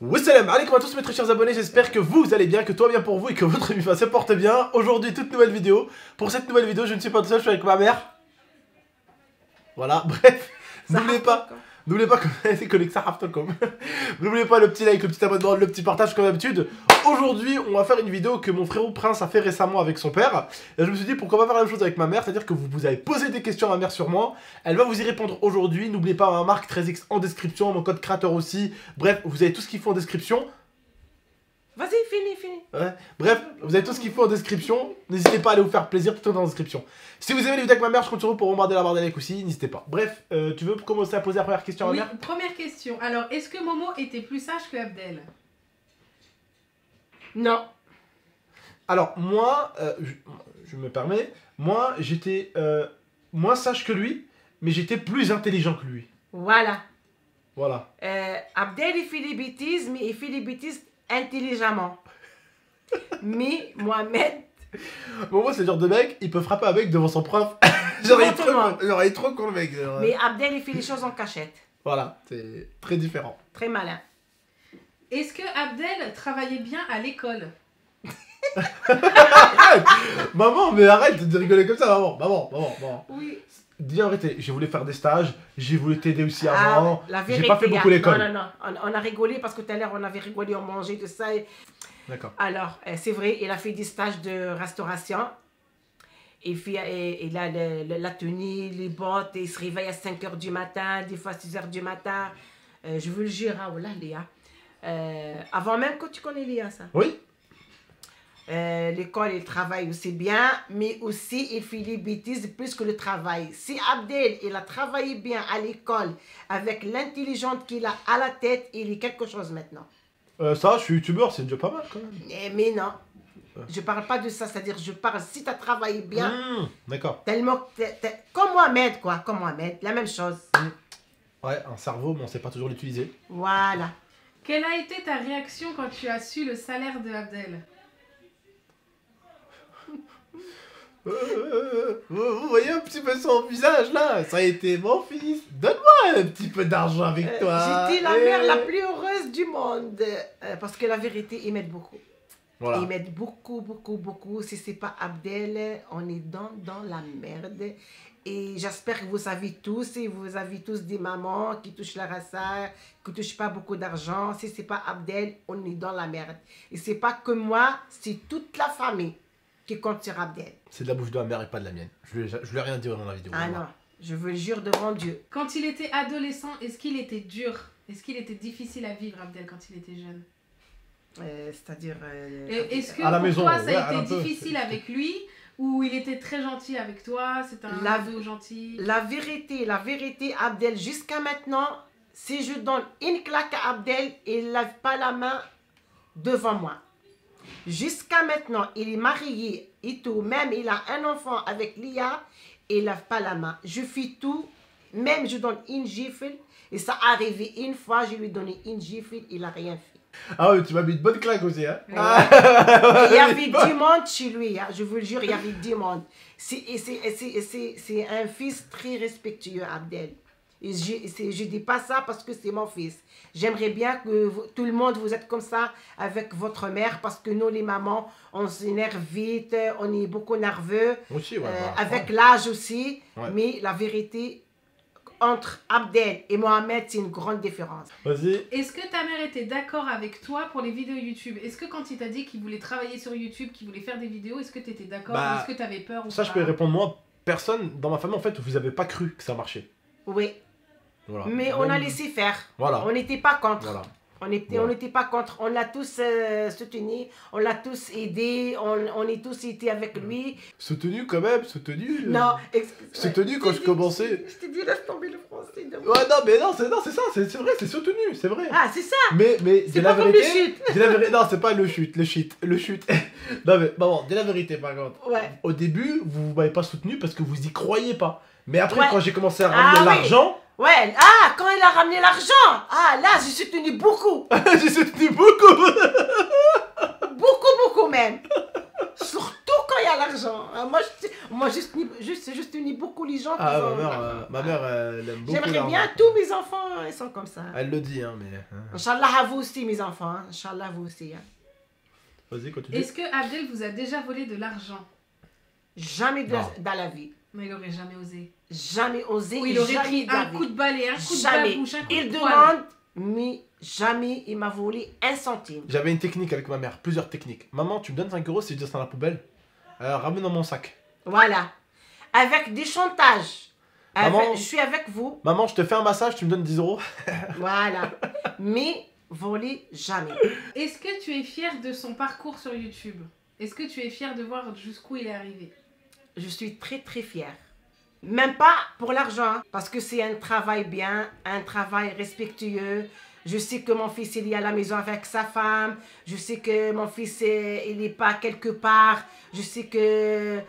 Wassalam alaikum à tous mes très chers abonnés, j'espère que vous allez bien, que tout va bien pour vous et que votre vie se porte bien. Aujourd'hui, toute nouvelle vidéo. Pour cette nouvelle vidéo, je ne suis pas tout seul, je suis avec ma mère. Voilà, bref, n'oubliez pas, n'oubliez pas le petit like, le petit abonnement, le petit partage comme d'habitude. Aujourd'hui, on va faire une vidéo que mon frérot Prince a fait récemment avec son père. Et je me suis dit pourquoi pas faire la même chose avec ma mère, c'est-à-dire que vous avez posé des questions à ma mère sur moi. Elle va vous y répondre aujourd'hui. N'oubliez pas ma marque 13X en description, mon code créateur aussi. Bref, vous avez tout ce qu'il faut en description. Vas-y, fini. Ouais. Bref, vous avez tout ce qu'il faut en description. N'hésitez pas à aller vous faire plaisir, tout est dans la description. Si vous aimez les vidéos avec ma mère, je compte sur vous pour bombarder la barre des likes aussi, n'hésitez pas. Bref, tu veux commencer à poser la première question à ma mère? Première question. Alors, est-ce que Momo était plus sage que Abdel? Non. Alors, moi, je me permets, moi, j'étais moins sage que lui, mais j'étais plus intelligent que lui. Voilà. Voilà. Abdel, il fait des bêtises, mais il fait des bêtises intelligemment. Mais Mohamed... Bon, moi, c'est le genre de mec, il peut frapper un mec devant son prof. J'aurais trop con le mec. Mais Abdel, il fait les choses en cachette. Voilà, c'est très différent. Très malin. Est-ce que Abdel travaillait bien à l'école? Arrête. Maman, mais arrête de rigoler comme ça, maman. Oui. Dis la vérité, j'ai voulu faire des stages, j'ai voulu t'aider aussi avant. La vérité, j'ai pas fait beaucoup l'école. Non. On a rigolé parce que tout à l'heure, on avait rigolé, on mangeait, tout ça. D'accord. Alors, c'est vrai, il a fait des stages de restauration. Il a la tenue, les bottes, et il se réveille à 5 h du matin, des fois à 6 h du matin. Je vous le jure, oh là, Léa. Avant même que tu connais Léa, ça. Oui. L'école, il travaille aussi bien, mais aussi il fait des bêtises plus que le travail. Si Abdel, il a travaillé bien à l'école, avec l'intelligence qu'il a à la tête, il est quelque chose maintenant. Ça, je suis youtubeur, c'est déjà pas mal quand même. Mais non, je parle pas de ça, c'est-à-dire je parle si tu as travaillé bien. D'accord. Tellement que comme Mohamed, quoi, comme Mohamed, la même chose. Ouais, un cerveau, mais on sait pas toujours l'utiliser. Voilà. Quelle a été ta réaction quand tu as su le salaire de Abdel? Vous voyez un petit peu son visage là? Ça a été mon fils, donne-moi un petit peu d'argent avec toi. J'étais la mère la plus heureuse du monde. Parce que la vérité, ils m'aident beaucoup. Voilà. Ils m'aident beaucoup. Si c'est pas Abdel, on est dans la merde. Et j'espère que vous savez tous, et vous avez tous des mamans qui touchent la rasa, qui touchent pas beaucoup d'argent. Si c'est pas Abdel, on est dans la merde. Et c'est pas que moi, c'est toute la famille qui compte sur Abdel. C'est de la bouche de ma mère et pas de la mienne. Je lui ai rien dit dans la vidéo. Ah non, je veux le jure devant Dieu. Quand il était adolescent, est-ce qu'il était dur? Est-ce qu'il était difficile à vivre, Abdel, quand il était jeune? C'est-à-dire... Est-ce que à la pour maison, toi, ça ouais, a été difficile avec lui? Ou il était très gentil avec toi? C'est un ado gentil? La vérité, Abdel, jusqu'à maintenant, si je donne une claque à Abdel, il ne lève pas la main devant moi. Jusqu'à maintenant, il est marié et tout, même il a un enfant avec Lia, il ne lève pas la main. Je fais tout, même je donne une gifle, et ça arrivé une fois, je lui ai donné une gifle, il n'a rien fait. Ah oui, tu m'as mis une bonne claque aussi, hein. Il y avait 10 monde chez lui, hein. Je vous le jure, il y avait 10 monde. C'est un fils très respectueux, Abdel. Et je dis pas ça parce que c'est mon fils. J'aimerais bien que tout le monde vous êtes comme ça avec votre mère, parce que nous les mamans, on s'énerve vite, on est beaucoup nerveux. Aussi, ouais, avec l'âge aussi. Ouais. Mais la vérité, entre Abdel et Mohamed, c'est une grande différence. Vas-y. Est-ce que ta mère était d'accord avec toi pour les vidéos YouTube? Est-ce que quand il t'a dit qu'il voulait travailler sur YouTube, qu'il voulait faire des vidéos, est-ce que tu étais d'accord? Ou est-ce que tu avais peur ou ça, pas? je peux y répondre moi. Personne dans ma famille, en fait, vous avez pas cru que ça marchait. Oui. Voilà. Mais on a laissé faire. Voilà. On n'était pas contre. Voilà. On n'était pas contre. On l'a tous soutenu, on l'a tous aidé, on est tous été avec lui. Soutenu quand même, soutenu. Non, soutenu quand je commençais. Je t'ai dit, laisse tomber le français. Ouais, non, mais non, c'est ça, c'est vrai, c'est soutenu, c'est vrai. Ah, c'est ça. Mais c'est pas comme le chute. Non, c'est pas le chute. Non, mais bon, dis la vérité par contre. Ouais. Au début, vous m'avez pas soutenu parce que vous y croyez pas. Mais après, Ouais. quand j'ai commencé à ramener l'argent. Ouais, quand il a ramené l'argent, là, j'ai soutenu beaucoup. J'ai soutenu beaucoup. Beaucoup même. Surtout quand il y a l'argent. Moi, je soutiens beaucoup les gens qui Ah, ont... ma mère, elle aime beaucoup J'aimerais l'argent. bien, tous mes enfants, ils sont comme ça. Elle le dit, hein, mais... Inch'Allah, à vous aussi, mes enfants. Hein. Inch'Allah, à vous aussi. Hein. Vas-y, continue. Est-ce que Abdel vous a déjà volé de l'argent? Jamais Non. dans la vie. Mais il aurait jamais osé. Jamais osé. Ou il aurait jamais pris de la un vie. coup de balai, un coup de Jamais. babouche, un coup Il de poing. demande, mais jamais il m'a volé un centime. J'avais une technique avec ma mère, plusieurs techniques. Maman, tu me donnes 5 euros si je dis ça dans la poubelle. Ramène dans mon sac. Voilà. Avec des chantages. Maman- Je suis avec vous. Maman, je te fais un massage, tu me donnes 10 euros. Voilà. Mais voler, jamais. Est-ce que tu es fier de son parcours sur YouTube? Est-ce que tu es fier de voir jusqu'où il est arrivé? Je suis très très fière. Même pas pour l'argent, hein, parce que c'est un travail bien, un travail respectueux. Je sais que mon fils il est à la maison avec sa femme. Je sais que mon fils il n'est pas quelque part. Je sais que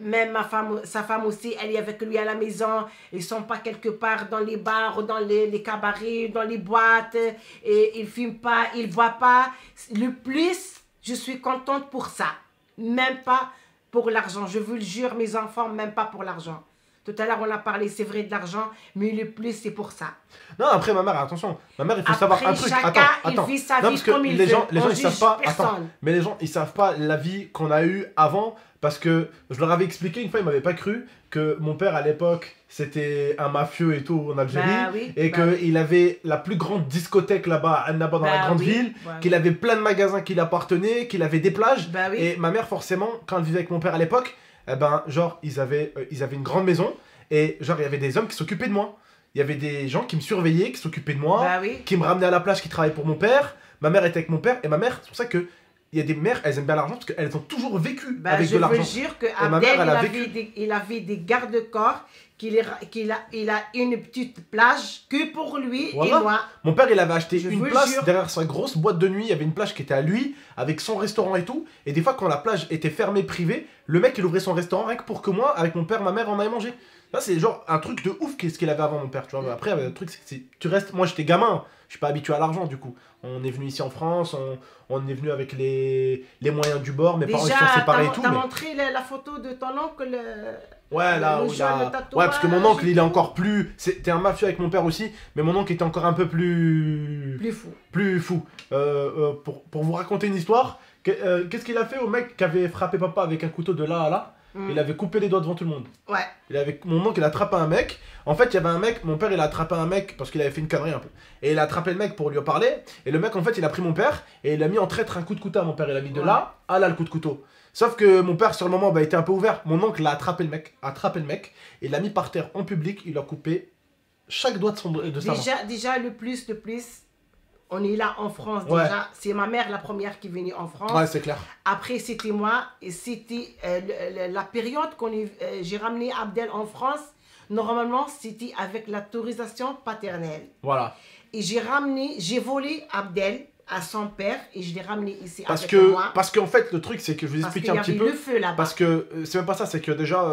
même sa femme aussi, elle est avec lui à la maison. Ils sont pas quelque part dans les bars ou dans les cabarets, dans les boîtes. Et ils fument pas, ils boivent pas. Le plus, je suis contente pour ça. Même pas pour l'argent. Je vous le jure, mes enfants, même pas pour l'argent. Tout à l'heure, on a parlé, c'est vrai, de l'argent, mais le plus, c'est pour ça. Non, après, ma mère, attention. Ma mère, il faut Après, savoir un truc. chacun, Attends. il vit sa Non, vie parce que comme il les veut. gens, On ils juge savent pas. personne. Attends. Mais les gens, ils savent pas la vie qu'on a eue avant. Parce que je leur avais expliqué, une fois, ils m'avaient pas cru, que mon père, à l'époque, c'était un mafieux et tout en Algérie. Bah oui, et bah qu'il avait la plus grande discothèque là-bas, à Annaba, dans la Bah grande oui, ville. bah Qu'il avait plein de magasins qui l'appartenaient, qu'il avait des plages. Bah oui. Et ma mère, forcément, quand elle vivait avec mon père à l'époque, eh ben, genre, ils avaient une grande maison. Et genre, il y avait des hommes qui s'occupaient de moi. Il y avait des gens qui me surveillaient, qui s'occupaient de moi, Bah oui. qui me ramenaient à la plage, qui travaillaient pour mon père. Ma mère était avec mon père. Et ma mère, c'est pour ça que il y a des mères, elles aiment bien l'argent parce qu'elles ont toujours vécu Bah, avec je de l'argent. vous jure que ma Abdel, mère, elle a vécu. il avait des garde-corps, il a une petite plage que pour lui Voilà. et moi. Mon père, il avait acheté Je vous une le place jure. derrière sa grosse boîte de nuit. Il y avait une plage qui était à lui, avec son restaurant et tout. Et des fois, quand la plage était fermée, privée, le mec, il ouvrait son restaurant rien que pour que moi, avec mon père, ma mère, on aille manger. Là, c'est genre un truc de ouf qu'est-ce qu'il avait avant mon père, tu vois. Mais après, le truc, c'est que tu restes. Moi, j'étais gamin, je suis pas habitué à l'argent, du coup. On est venu ici en France, on est venu avec les moyens du bord. Mes parents, ils Déjà, sont séparés et tout. t'as mais- montré la photo de ton oncle. Ouais, là le où il jeune, a... le tatouage Ouais, parce que mon oncle, il est et tout. encore plus... C'était un mafieux avec mon père aussi, mais mon oncle était encore un peu plus... Plus fou. Plus fou. Pour vous raconter une histoire, qu'est-ce qu'il a fait au mec qui avait frappé papa avec un couteau de là à là? Il avait coupé les doigts devant tout le monde. Ouais. Mon oncle, il a attrapé un mec. En fait, il y avait un mec, mon père, il a attrapé un mec parce qu'il avait fait une connerie un peu. Et il a attrapé le mec pour lui en parler. Et le mec, en fait, il a pris mon père et il a mis en traître un coup de couteau à mon père. Il a mis de là à là le coup de couteau. Sauf que mon père, sur le moment, était un peu ouvert. Mon oncle a attrapé le mec, et l'a mis par terre en public. Il a coupé chaque doigt de sa main. Déjà, le plus, on est là en France Ouais. déjà. C'est ma mère la première qui est venue en France. Ouais, c'est clair. Après, c'était moi. Et c'était la période j'ai ramené Abdel en France. Normalement, c'était avec l'autorisation paternelle. Voilà. Et j'ai volé Abdel à son père et je l'ai ramené ici avec moi. Parce qu'en fait, le truc, c'est que je vous Parce explique qu'il y un petit avait peu. le feu là-bas. Parce que c'est même pas ça, c'est que déjà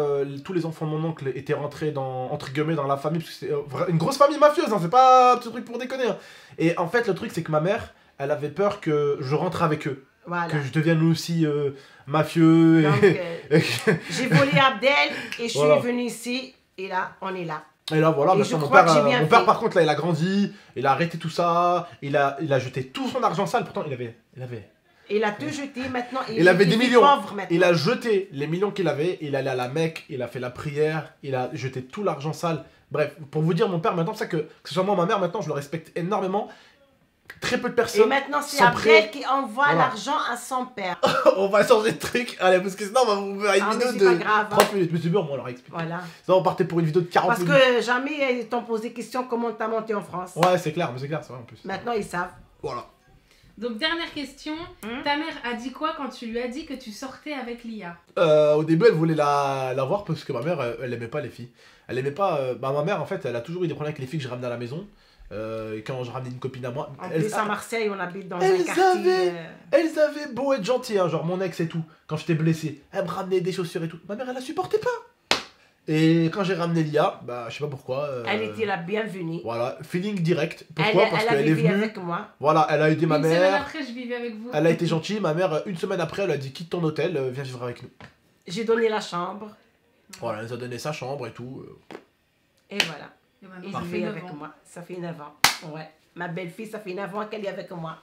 tous les enfants de mon oncle étaient rentrés dans, entre guillemets, dans la famille, parce que c'est une grosse famille mafieuse, hein, c'est pas un petit truc pour déconner. Hein. Et en fait, le truc, c'est que ma mère, elle avait peur que je rentre avec eux. Voilà. Que je devienne aussi mafieux. Donc, Et, j'ai volé Abdel et je Voilà. suis venue ici et là, on est là. et là, voilà, Et maintenant, je mon crois père, que j'ai bien mon père, fait. par contre, là, il a grandi, il a arrêté tout ça, il a jeté tout son argent sale, pourtant, il avait Il a tout jeté maintenant. Il avait des vit millions. pauvre maintenant. Il a jeté les millions qu'il avait, il allait à la Mecque, il a fait la prière, il a jeté tout l'argent sale. Bref, pour vous dire, mon père, maintenant, c'est ça que ce soit moi, ma mère, maintenant, je le respecte énormément. Très peu de Et personnes. maintenant, c'est sont Abdel prêts. qui envoie Voilà. l'argent à son père. On va changer de truc. Allez, parce que sinon, on va vous faire une Ah, mais vidéo c'est de pas grave, hein. 30 minutes. Mais c'est bon, moi, on leur explique. Voilà. Sinon, on partait pour une vidéo de 40 Parce minutes. que jamais ils t'ont posé question comment t'as monté en France. Ouais, c'est clair, mais c'est clair, c'est vrai en plus. Maintenant, ils savent. Voilà. Donc, dernière question. Ta mère a dit quoi quand tu lui as dit que tu sortais avec Lia? Au début, elle voulait la voir parce que ma mère, elle aimait pas les filles. Elle aimait pas. Ma mère, en fait, elle a toujours eu des problèmes avec les filles que je ramenais à la maison. Et quand je ramenais une copine à moi. En plus, à Marseille, on habite dans un elles quartier. Elles avaient beau être gentilles, hein, genre mon ex et tout. Quand j'étais blessé, elle me ramenait des chaussures et tout. Ma mère, elle la supportait pas. Et quand j'ai ramené Lia, bah, je sais pas pourquoi. Elle était la bienvenue. Voilà, feeling direct. Pourquoi? Parce elle a qu'elle est vécu venue. avec moi. Voilà, elle a aidé ma Une semaine mère. après, je vivais avec vous. Elle a été gentille. Ma mère, une semaine après, elle a dit quitte ton hôtel, viens vivre avec nous. J'ai donné la chambre. Voilà, elle nous a donné sa chambre et tout. Et voilà. Et Et maintenant, il ça fait vit 9 avec ans. moi. Ça fait 9 ans. Ouais. Ma belle-fille, ça fait 9 ans qu'elle est avec moi.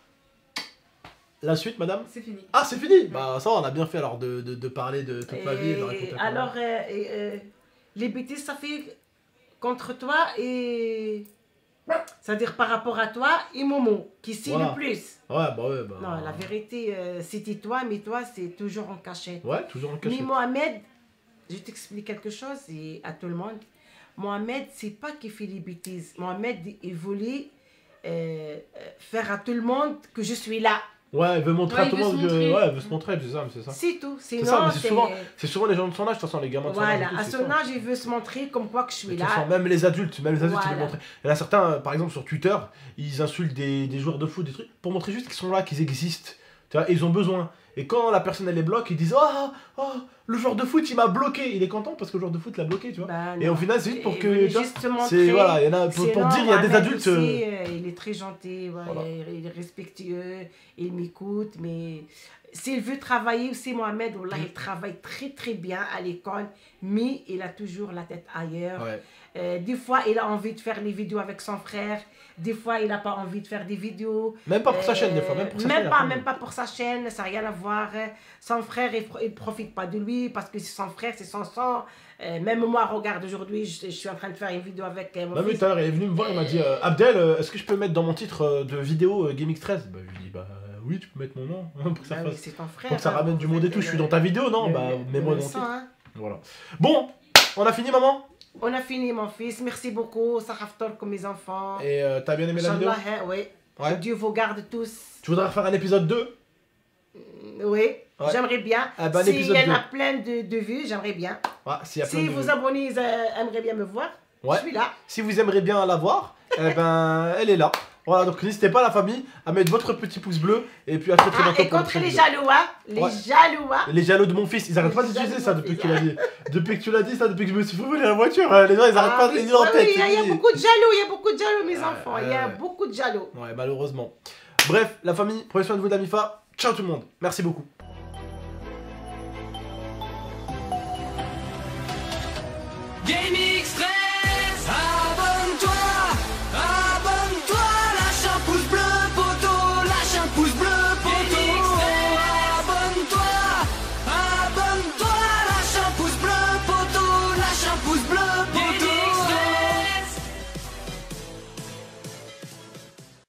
La suite, madame? C'est fini. Ah, c'est fini. Bah ça, on a bien fait alors de parler de toute ma vie. De raconter un peu Alors, les bêtises, ça fait contre toi et... C'est-à-dire par rapport à toi et Momo, qui sait Voilà. le plus. Ouais, bah ouais, bah... Non, la vérité, c'était toi, mais toi, c'est toujours en cachette. Ouais, toujours en cachette. Mais Mohamed, je t'explique quelque chose et à tout le monde. Mohamed, c'est pas qu'il fait des bêtises. Mohamed, il voulait faire à tout le monde que je suis là. Ouais, il veut montrer Ouais, à tout il le veut monde se que... montrer. Ouais, il veut se montrer, c'est ça, mais c'est ça. C'est tout. C'est Sinon, ça, mais c'est souvent les gens de son âge, de toute façon, les gamins de son âge. et Voilà, tout, à c'est son ça. âge, il veut se montrer comme quoi que je suis De toute façon, là. même les adultes, ils veulent Voilà. montrer. Il y en a certains, par exemple, sur Twitter, ils insultent des joueurs de foot, des trucs, pour montrer juste qu'ils sont là, qu'ils existent. Tu vois, et ils ont besoin. Et quand la personne, elle les bloque, ils disent « Oh, le joueur de foot, il m'a bloqué ». Il est content parce que le joueur de foot l'a bloqué, tu vois. Bah, Et non. au final, c'est juste pour Il que... voulait tu vois, juste te montrer. c'est, voilà, il y en a, pour Sinon, dire, il y a des Mohamed adultes... aussi, il est très gentil, ouais, Voilà. il est respectueux, il m'écoute, mais s'il veut travailler aussi, Mohamed, wallah, il travaille très très bien à l'école, mais il a toujours la tête ailleurs. Ouais. Des fois, il a envie de faire les vidéos avec son frère, des fois, il n'a pas envie de faire des vidéos. Même pas pour sa chaîne, des fois, même pour sa chaîne. il a Même pas pour sa chaîne, ça n'a rien à voir. Son frère, il ne profite pas de lui parce que c'est son frère, c'est son sang. Même moi, regarde, aujourd'hui, je suis en train de faire une vidéo avec mon Bah oui, fils. tout à l'heure, il est venu me voir, il m'a dit Abdel, est-ce que je peux mettre dans mon titre de vidéo GameX13 Bah, je lui dis bah oui, tu peux mettre mon nom pour que ça Bah oui, fasse. c'est ton frère. Pour que ça hein, ramène du vous monde et êtes tout. Je suis dans ta vidéo, non Bah, mets-moi dans mon sang, titre. hein. Voilà. Bon, on a fini, maman On a fini, mon fils. Merci beaucoup. Ça raftor comme mes enfants. Et t'as bien aimé la vidéo Inch'Allah, hein, oui. Ouais. Que Dieu vous garde tous. Tu voudrais refaire un épisode 2 Oui, Ouais. j'aimerais bien. Ah bah, S'il l'épisode y en a 2. plein de vues, j'aimerais bien. Ouais, s'il y a plein Si de... vos abonnés aimeraient bien me voir, Ouais. je suis là. Si vous aimeriez bien la voir, eh ben, elle est là. Voilà, donc n'hésitez pas, la famille, à mettre votre petit pouce bleu. Et puis à très très bientôt Et pour une contre prochaine les vidéo. jaloux, hein. Les Ouais. jaloux, hein. Les jaloux de mon fils, ils arrêtent pas Les d'utiliser jaloux ça de mon depuis que fils, tu l'as dit. Depuis que tu l'as dit ça, depuis que je me suis fait voler la voiture, les gens ils arrêtent pas de oui, les dire en oui, tête. il y a c'est- beaucoup de jaloux, il y a beaucoup de jaloux, mes enfants. Il y a ouais. beaucoup de jaloux. Ouais, malheureusement. Bref, la famille, prenez soin de vous, Damifa. Ciao tout le monde. Merci beaucoup. Gaming